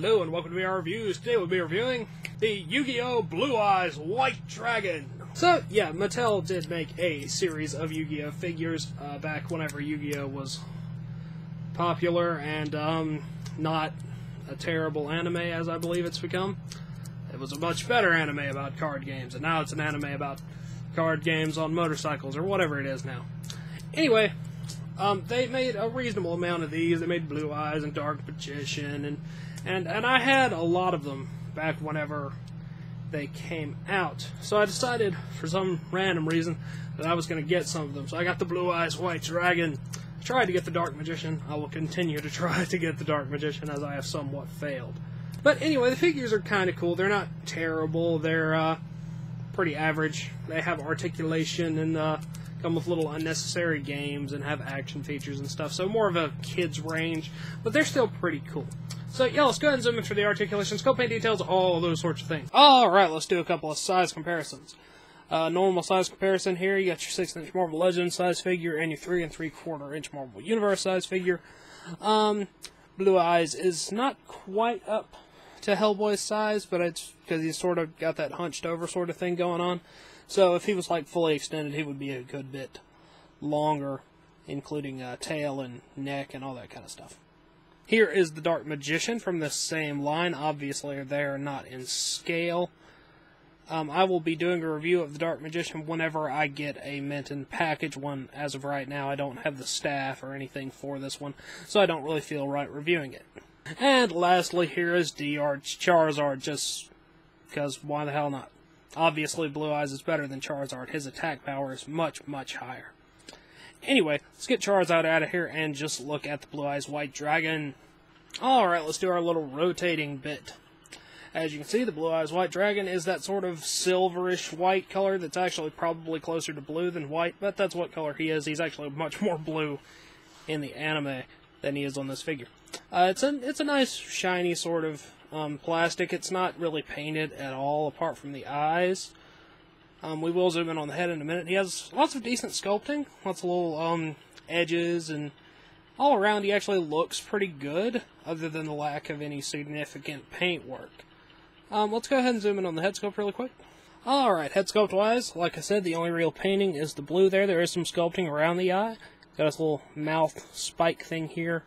Hello and welcome to our reviews. Today we'll be reviewing the Yu-Gi-Oh! Blue Eyes White Dragon. So, yeah, Mattel did make a series of Yu-Gi-Oh! Figures back whenever Yu-Gi-Oh! Was popular and not a terrible anime as I believe it's become. It was a much better anime about card games, and now it's an anime about card games on motorcycles, or whatever it is now. Anyway, they made a reasonable amount of these. They made Blue Eyes and Dark Magician, and I had a lot of them back whenever they came out. So I decided, for some random reason, that I was going to get some of them. So I got the Blue Eyes White Dragon. I tried to get the Dark Magician. I will continue to try to get the Dark Magician, as I have somewhat failed. But anyway, the figures are kind of cool. They're not terrible. They're pretty average. They have articulation and come with little unnecessary games and have action features and stuff. So more of a kid's range, but they're still pretty cool. So yeah, let's go ahead and zoom in for the articulation, scope paint details, all those sorts of things. Alright, let's do a couple of size comparisons. Normal size comparison here, you got your 6-inch Marvel Legends size figure and your 3 3/4 inch Marvel Universe size figure. Blue Eyes is not quite up to Hellboy's size, but it's because he's sort of got that hunched over sort of thing going on. So if he was like fully extended, he would be a good bit longer, including tail and neck and all that kind of stuff. Here is the Dark Magician from the same line. Obviously, they are not in scale. I will be doing a review of the Dark Magician whenever I get a mint in package one. As of right now, I don't have the staff or anything for this one, so I don't really feel right reviewing it. And lastly, here is DR Charizard, just because why the hell not? Obviously, Blue Eyes is better than Charizard. His attack power is much, much higher. Anyway, let's get Charizard out of here and just look at the Blue Eyes White Dragon. Alright, let's do our little rotating bit. As you can see, the Blue Eyes White Dragon is that sort of silverish white color that's actually probably closer to blue than white, but that's what color he is. He's actually much more blue in the anime than he is on this figure. It's a nice, shiny sort of plastic. It's not really painted at all, apart from the eyes. We will zoom in on the head in a minute. He has lots of decent sculpting, lots of little edges, and all around he actually looks pretty good, other than the lack of any significant paint work. Let's go ahead and zoom in on the head sculpt really quick. Alright, head sculpt wise, like I said, the only real painting is the blue there. There is some sculpting around the eye. Got this little mouth spike thing here,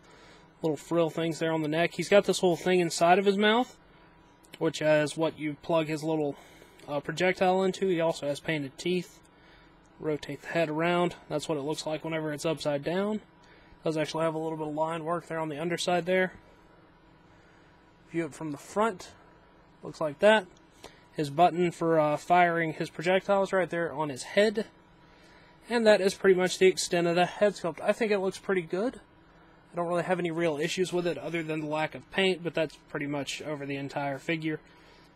little frill things there on the neck. He's got this little thing inside of his mouth, which is what you plug his little projectile into. He also has painted teeth. Rotate the head around. That's what it looks like whenever it's upside down. Does actually have a little bit of line work there on the underside there. View it from the front. Looks like that. His button for firing his projectiles right there on his head. And that is pretty much the extent of the head sculpt. I think it looks pretty good. I don't really have any real issues with it other than the lack of paint, but that's pretty much over the entire figure.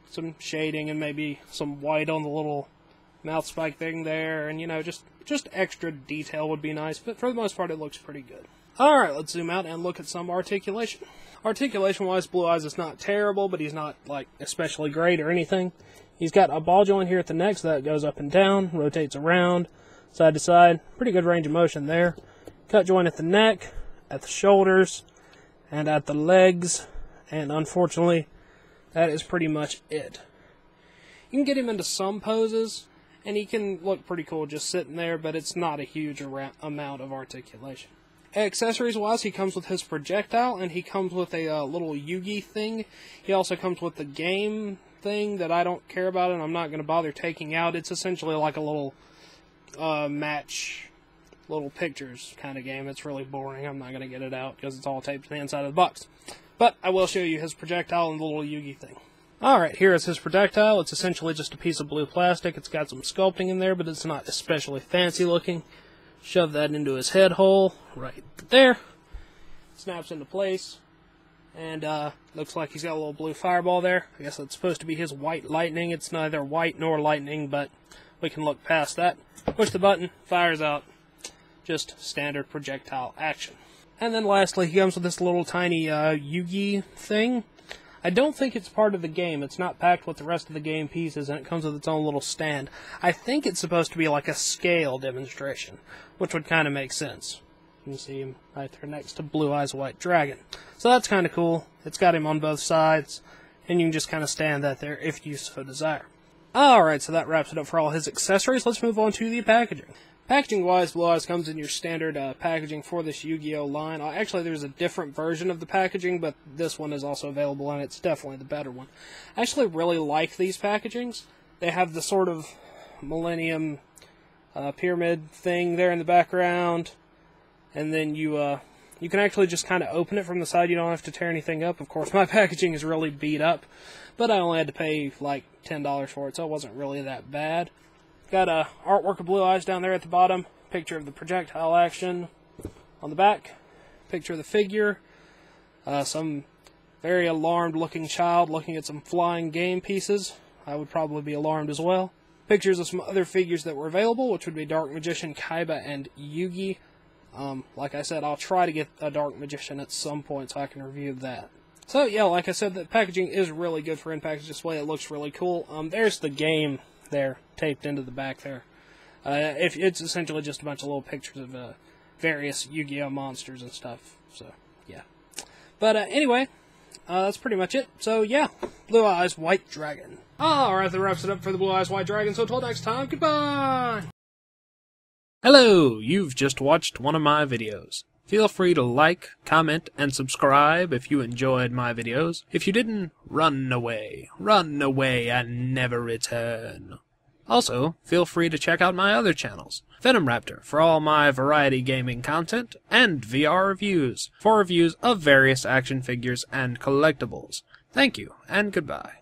Some shading and maybe some white on the little mouth spike thing there, and you know, just extra detail would be nice, but for the most part it looks pretty good. Alright, let's zoom out and look at some articulation. Articulation-wise, Blue Eyes is not terrible, but he's not, like, especially great or anything. He's got a ball joint here at the neck, so that goes up and down, rotates around, side to side. Pretty good range of motion there. Cut joint at the neck, at the shoulders, and at the legs, and unfortunately, that is pretty much it. You can get him into some poses, and he can look pretty cool just sitting there, but it's not a huge amount of articulation. Accessories-wise, he comes with his projectile, and he comes with a little Yugi thing. He also comes with the game thing that I don't care about, and I'm not going to bother taking out. It's essentially like a little match, little pictures kind of game. It's really boring. I'm not going to get it out because it's all taped to the inside of the box. But I will show you his projectile and the little Yugi thing. Alright, here is his projectile. It's essentially just a piece of blue plastic. It's got some sculpting in there, but it's not especially fancy looking. Shove that into his head hole, right there. Snaps into place. And looks like he's got a little blue fireball there. I guess that's supposed to be his white lightning. It's neither white nor lightning, but we can look past that. Push the button, fires out. Just standard projectile action. And then lastly, he comes with this little tiny Yugi thing. I don't think it's part of the game. It's not packed with the rest of the game pieces, and it comes with its own little stand. I think it's supposed to be like a scale demonstration, which would kind of make sense. You can see him right there next to Blue Eyes White Dragon. So that's kind of cool. It's got him on both sides, and you can just kind of stand that there if you so desire. Alright, so that wraps it up for all his accessories. Let's move on to the packaging. Packaging-wise, Blue Eyes comes in your standard packaging for this Yu-Gi-Oh! Line. Actually, there's a different version of the packaging, but this one is also available, and it's definitely the better one. I actually really like these packagings. They have the sort of Millennium pyramid thing there in the background, and then you can actually just kind of open it from the side. You don't have to tear anything up. Of course, my packaging is really beat up, but I only had to pay like $10 for it, so it wasn't really that bad. Got a artwork of Blue Eyes down there at the bottom, picture of the projectile action on the back, picture of the figure, some very alarmed looking child looking at some flying game pieces. I would probably be alarmed as well. Pictures of some other figures that were available, which would be Dark Magician, Kaiba, and Yugi. Like I said, I'll try to get a Dark Magician at some point so I can review that. So yeah, like I said, the packaging is really good for in-package display. It looks really cool. There's the game there, taped into the back there. It's essentially just a bunch of little pictures of various Yu-Gi-Oh! Monsters and stuff. So, yeah. But anyway, that's pretty much it. So, yeah, Blue Eyes White Dragon. Alright, that wraps it up for the Blue Eyes White Dragon. So, until next time, goodbye! Hello, you've just watched one of my videos. Feel free to like, comment, and subscribe if you enjoyed my videos. If you didn't, run away and never return. Also, feel free to check out my other channels, Venom Raptor for all my variety gaming content, and VR Reviews for reviews of various action figures and collectibles. Thank you, and goodbye.